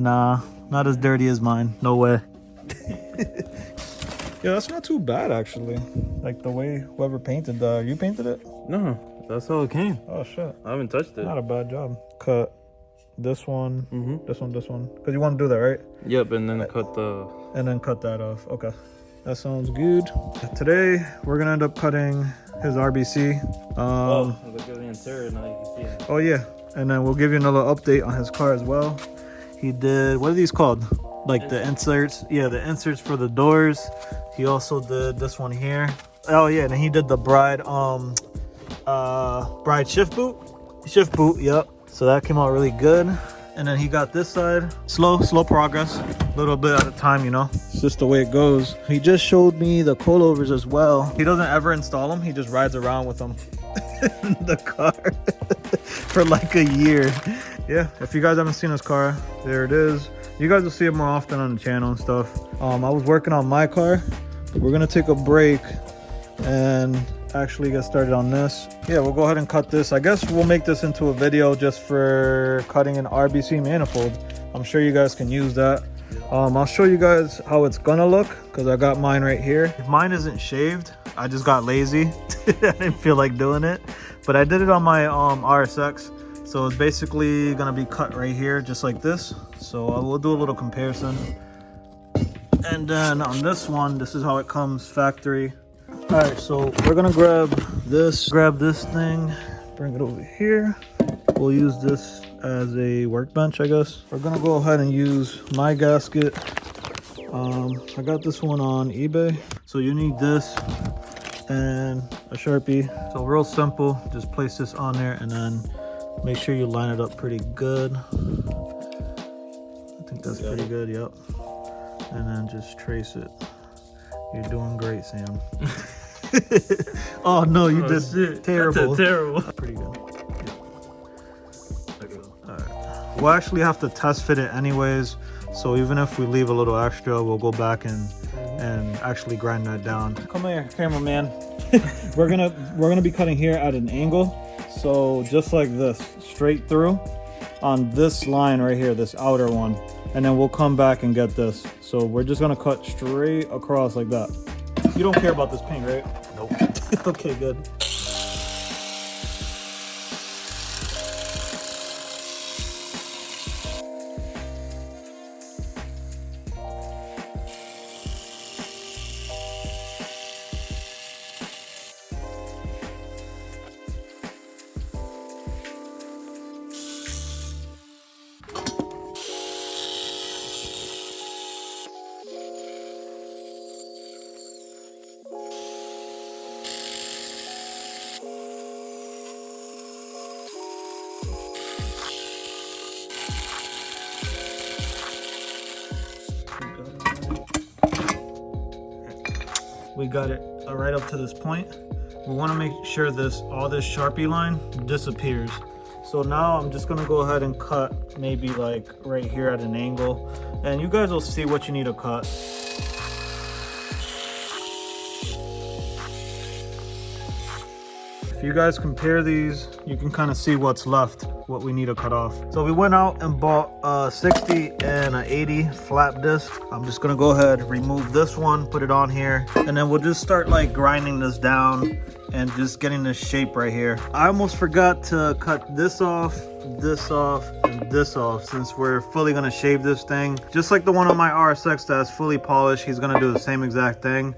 Nah, not as dirty as mine. No way. Yeah, that's not too bad actually. Like the way whoever painted the, you painted it? No, that's how it came. Oh shit. I haven't touched it. Not a bad job. Cut this one, this one, this one. Because you want to do that, right? Yep, and then cut the... And then cut that off. Okay. That sounds good. Today, we're going to end up cutting his RBC. Look at the interior now, you can see it. Oh yeah. And then we'll give you another update on his car as well. He did, what are these called? Like the inserts. Yeah, the inserts for the doors. He also did this one here. Oh yeah, and he did the bride shift boot, yep. So that came out really good. And then he got this side. Slow progress, a little bit at a time, you know. It's just the way it goes. He just showed me the coilovers as well. He doesn't ever install them. He just rides around with them in the car for like a year. Yeah, if you guys haven't seen his car, there it is. You guys will see it more often on the channel and stuff. I was working on my car. We're gonna take a break and actually get started on this. Yeah, we'll go ahead and cut this. I guess we'll make this into a video just for cutting an RBC manifold. I'm sure you guys can use that. I'll show you guys how it's gonna look because I got mine right here. Mine isn't shaved. I just got lazy. I didn't feel like doing it, but I did it on my RSX. So it's basically gonna be cut right here, just like this. So we'll do a little comparison. And then on this one, this is how it comes factory. All right, so we're gonna grab this thing, bring it over here. We'll use this as a workbench, I guess. We're gonna go ahead and use my gasket. I got this one on eBay. So you need this and a Sharpie. So real simple, just place this on there and then make sure you line it up pretty good. I think that's pretty good, yep. And then just trace it. You're doing great, Sam. Oh no, you did shit. Terrible. That's terrible. Pretty good. Yeah. Alright. We'll actually have to test fit it anyways. So even if we leave a little extra, we'll go back and actually grind that down. Come here, cameraman. we're gonna be cutting here at an angle. So just like this, straight through on this line right here, this outer one. And then we'll come back and get this. So we're just gonna cut straight across like that. You don't care about this paint, right? Nope. Okay, good. We got it right up to this point. We want to make sure all this Sharpie line disappears. So now I'm just gonna go ahead and cut maybe like right here at an angle, and you guys will see what you need to cut. If you guys compare these, you can kind of see what's left, what we need to cut off. So we went out and bought a 60 and an 80 flat disc. I'm just gonna go ahead, remove this one, put it on here, and then we'll just start like grinding this down and just getting this shape right here. I almost forgot to cut this off, and this off, since we're fully gonna shave this thing. Just like the one on my RSX that's fully polished, he's gonna do the same exact thing.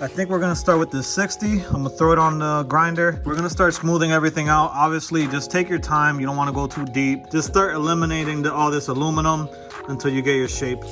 I think we're gonna start with this 60. I'm gonna throw it on the grinder. We're gonna start smoothing everything out. Obviously, just take your time. You don't wanna go too deep. Just start eliminating all this aluminum until you get your shape.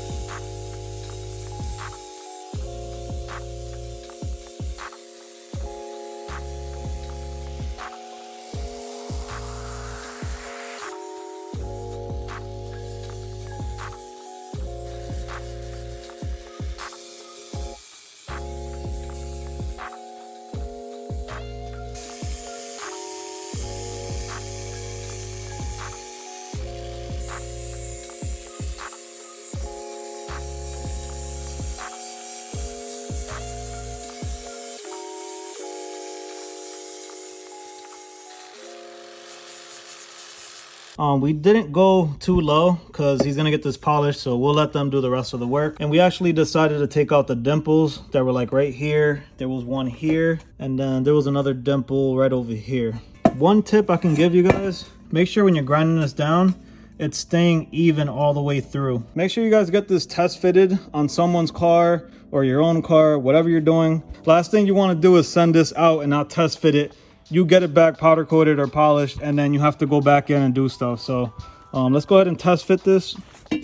We didn't go too low because he's gonna get this polished, so we'll let them do the rest of the work. And we actually decided to take out the dimples that were like right here. There was one here, and then there was another dimple right over here. One tip I can give you guys, make sure when you're grinding this down, it's staying even all the way through. Make sure you guys get this test fitted on someone's car or your own car, whatever you're doing. Last thing you want to do is send this out and not test fit it. You get it back powder coated or polished, and then you have to go back in and do stuff. So let's go ahead and test fit this.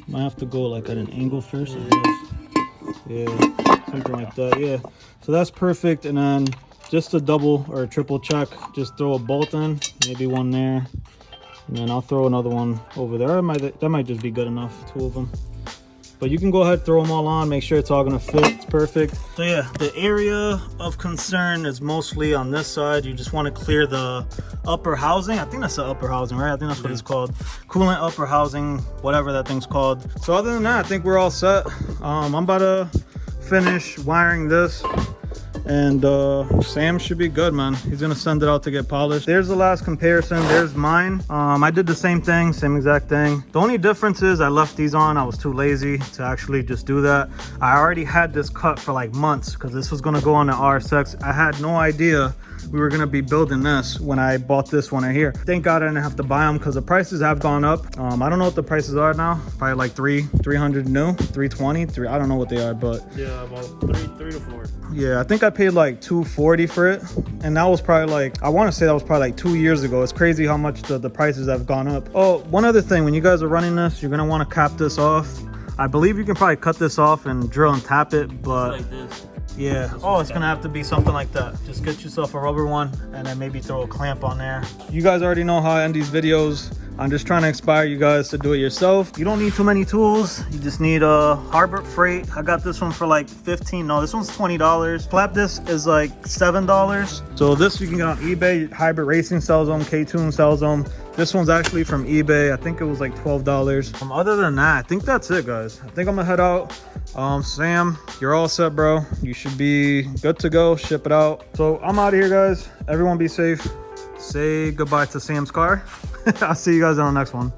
Might have to go like at an angle first. Yeah, something like that. Yeah, so that's perfect. And then just a double or a triple check, just throw a bolt in, maybe one there, and then I'll throw another one over there. That might just be good enough, 2 of them. But you can go ahead, throw them all on, make sure it's all gonna fit. It's perfect. So yeah, the area of concern is mostly on this side. You just want to clear the upper housing. I think that's the upper housing, right? I think that's what it's called. Coolant upper housing, whatever that thing's called. So other than that, I think we're all set. I'm about to finish wiring this, and Sam should be good, man. He's gonna send it out to get polished. There's the last comparison. There's mine. I did the same thing, same exact thing. The only difference is I left these on. I was too lazy to actually just do that. I already had this cut for like months because this was gonna go on the RSX. I had no idea we were gonna be building this when I bought this one right here. Thank God I didn't have to buy them because the prices have gone up. I don't know what the prices are now. Probably like 300 new, 320, I don't know what they are, but yeah, about three to 4. yeah, I think I paid like $240 for it, and that was probably like, I want to say that was probably like 2 years ago. It's crazy how much the prices have gone up. Oh, one other thing, when you guys are running this, you're gonna want to cap this off. I believe you can probably cut this off and drill and tap it, but Like this. yeah. Oh, it's gonna have to be something like that. Just get yourself a rubber one and then maybe throw a clamp on there. You guys already know how I end these videos. I'm just trying to inspire you guys to do it yourself. You don't need too many tools. You just need a Harbor Freight. I got this one for like 15. No, this one's $20. Flap disc is like $7. So this you can get on eBay. Hybrid Racing sells them. K2 sells them. This one's actually from eBay. I think it was like $12. Other than that, I think that's it, guys. I think I'm gonna head out. Sam, you're all set, bro. You should be good to go. Ship it out. So I'm out of here, guys. Everyone be safe. Say goodbye to Sam's car. I'll see you guys on the next one.